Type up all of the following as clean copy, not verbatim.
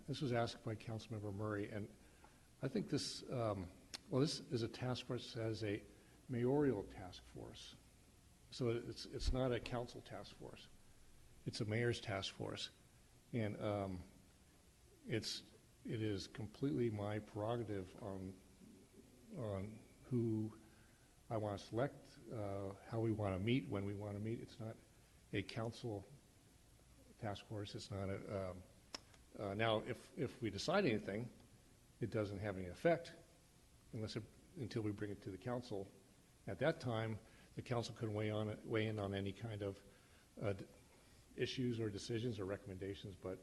this was asked by Councilmember Murray, and I think this, this is a task force as a mayoral task force. So it's not a council task force. It's a mayor's task force. And it is completely my prerogative on who I want to select, how we want to meet, when we want to meet. It's not a council task force. It's not a, now if we decide anything, it doesn't have any effect until we bring it to the council. At that time, the council can weigh in on any kind of issues or decisions or recommendations, but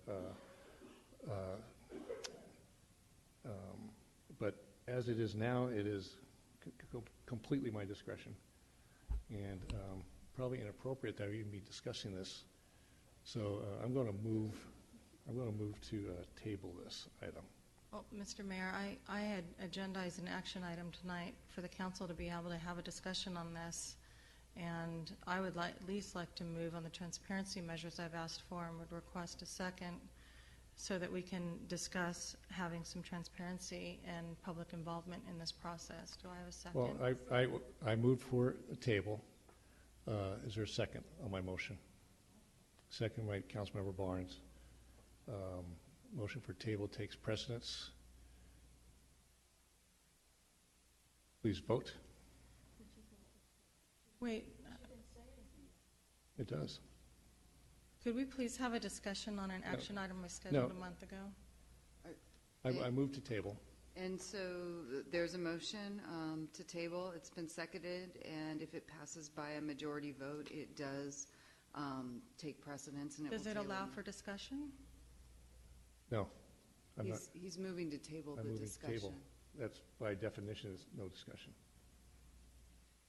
as it is now, it is completely my discretion, and probably inappropriate that I even be discussing this. So I'm going to move to table this item. Well, Mr. Mayor, I had agendized an action item tonight for the council to be able to have a discussion on this, and I would at least like to move on the transparency measures I've asked for, and would request a second so that we can discuss having some transparency and public involvement in this process. Do I have a second? Well, I moved for a table. Is there a second on my motion? Second by Councilmember Barnes. Motion for table takes precedence. Please vote. Wait. It does. Could we please have a discussion on an action item we scheduled a month ago? I moved to table. And so there's a motion to table. It's been seconded, and if it passes by a majority vote, it does take precedence. And does it allow for discussion? No. He's moving to table the discussion. To table. That's by definition is no discussion.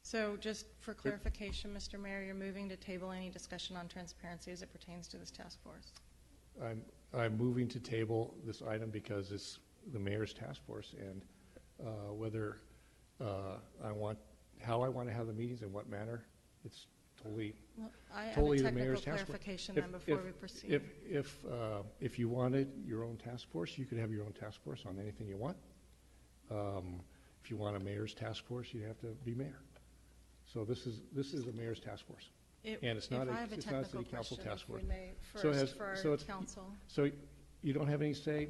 So just for clarification, Mr. Mayor, you're moving to table any discussion on transparency as it pertains to this task force? I'm moving to table this item because it's the mayor's task force, and whether how I want to have the meetings and what manner, it's totally the mayor's task force. Clarification then before we proceed. If you wanted your own task force, you could have your own task force on anything you want. If you want a mayor's task force, you have to be mayor. So this is a mayor's task force, and it's not a city council task force. So you don't have any say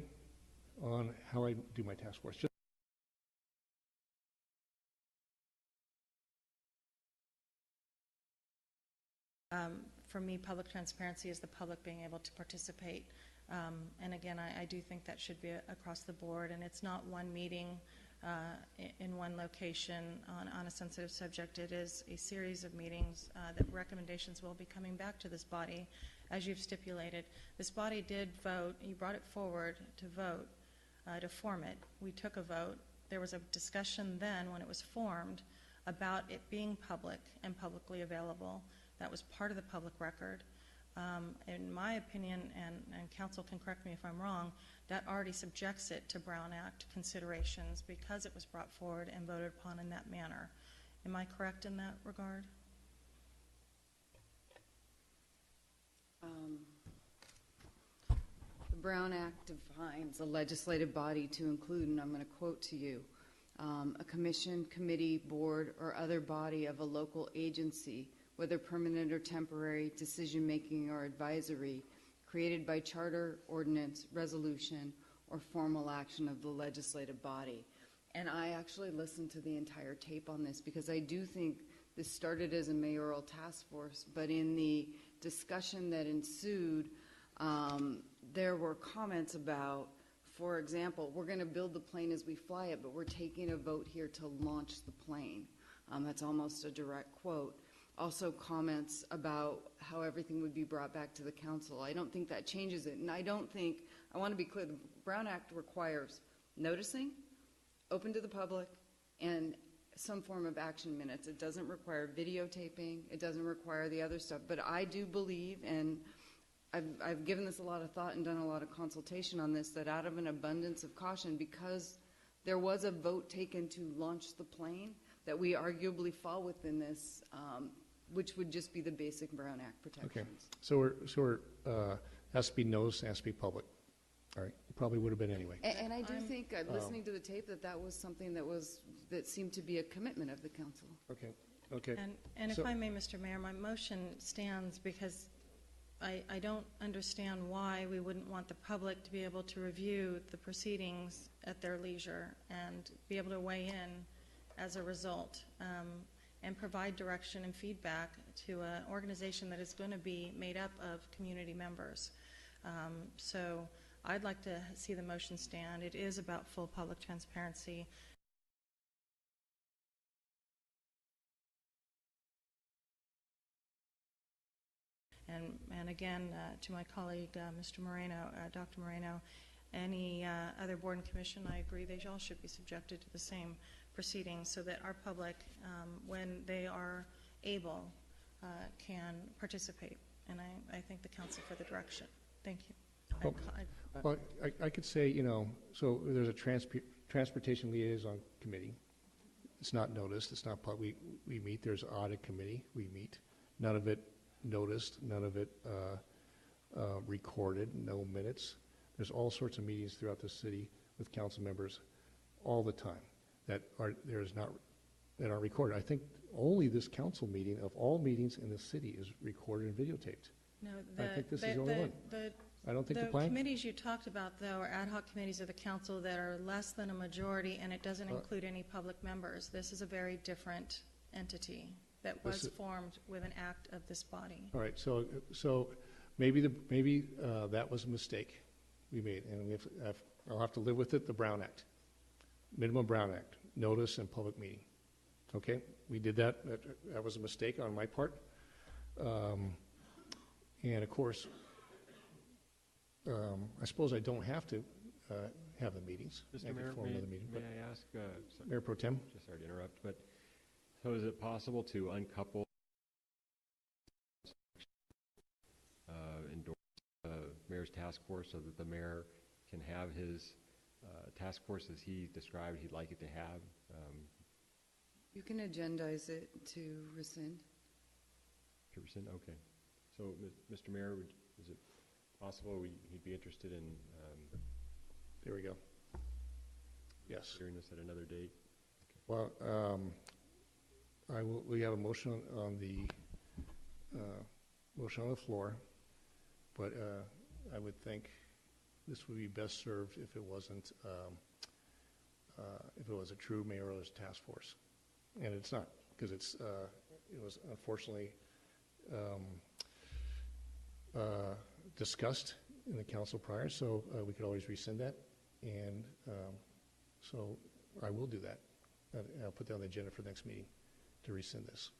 on how I do my task force. For me, public transparency is the public being able to participate. And again, I do think that should be across the board, and it's not one meeting in one location on a sensitive subject. It is a series of meetings that recommendations will be coming back to this body, as you've stipulated. This body did vote. You brought it forward to vote, to form it. We took a vote. There was a discussion then when it was formed about it being public and publicly available. That was part of the public record. In my opinion, and council can correct me if I'm wrong, that already subjects it to Brown Act considerations because it was brought forward and voted upon in that manner. Am I correct in that regard? The Brown Act defines a legislative body to include, and I'm going to quote to you, a commission, committee, board, or other body of a local agency, whether permanent or temporary, decision-making or advisory, created by charter, ordinance, resolution, or formal action of the legislative body. And I actually listened to the entire tape on this because I do think this started as a mayoral task force, but in the discussion that ensued, there were comments about, for example, we're going to build the plane as we fly it, but we're taking a vote here to launch the plane. That's almost a direct quote. Also comments about how everything would be brought back to the council. I don't think that changes it. And I want to be clear, the Brown Act requires noticing, open to the public, and some form of action minutes. It doesn't require videotaping. It doesn't require the other stuff. But I do believe, and I've given this a lot of thought and done a lot of consultation on this, that out of an abundance of caution, because there was a vote taken to launch the plane, that we arguably fall within this, which would just be the basic Brown Act protections. Okay, so we're has to be noticed, has to be public. All right, probably would have been anyway. And I do I'm- think, listening to the tape, that was something that seemed to be a commitment of the council. Okay, okay. And if So- I may, Mr. Mayor, my motion stands because I don't understand why we wouldn't want the public to be able to review the proceedings at their leisure and be able to weigh in as a result, and provide direction and feedback to an organization that is going to be made up of community members. So I'd like to see the motion stand. It is about full public transparency. And again, to my colleague, Mr. Moreno, Dr. Moreno, any other board and commission, I agree they all should be subjected to the same proceedings so that our public, when they are able, can participate. And I thank the council for the direction. Thank you. Well, Well, I could say, you know, so there's a transportation liaison committee. It's not noticed. It's not public. We meet. There's audit committee. We meet. None of it noticed. None of it recorded. No minutes. There's all sorts of meetings throughout the city with council members all the time that aren't recorded. I think only this council meeting of all meetings in the city is recorded and videotaped. No, I think this is the only one. I don't think the plan. Committees you talked about, though, are ad hoc committees of the council that are less than a majority, and it doesn't include any public members. This is a very different entity that was formed with an act of this body. All right, so maybe that was a mistake we made, and I'll have to live with it. The Brown Act, minimum Brown Act, notice and public meeting. Okay, we did that. That was a mistake on my part, and of course, I suppose I don't have to have the meetings. Mr. Mayor, may I ask, Mayor Pro Tem? just sorry to interrupt, but so is it possible to uncouple endorse mayor's task force so that the mayor can have his task force as he described he'd like it to have? You can agendize it to rescind. To rescind? Okay. So, Mr. Mayor, is it possible he'd be interested in There we go. Yes. hearing this at another date? Well, we have a motion on the floor, but I would think this would be best served if it wasn't if it was a true mayoral task force, and it's not, because it was unfortunately discussed in the council prior, so we could always rescind that, and so I will do that. I'll put that on the agenda for the next meeting to rescind this.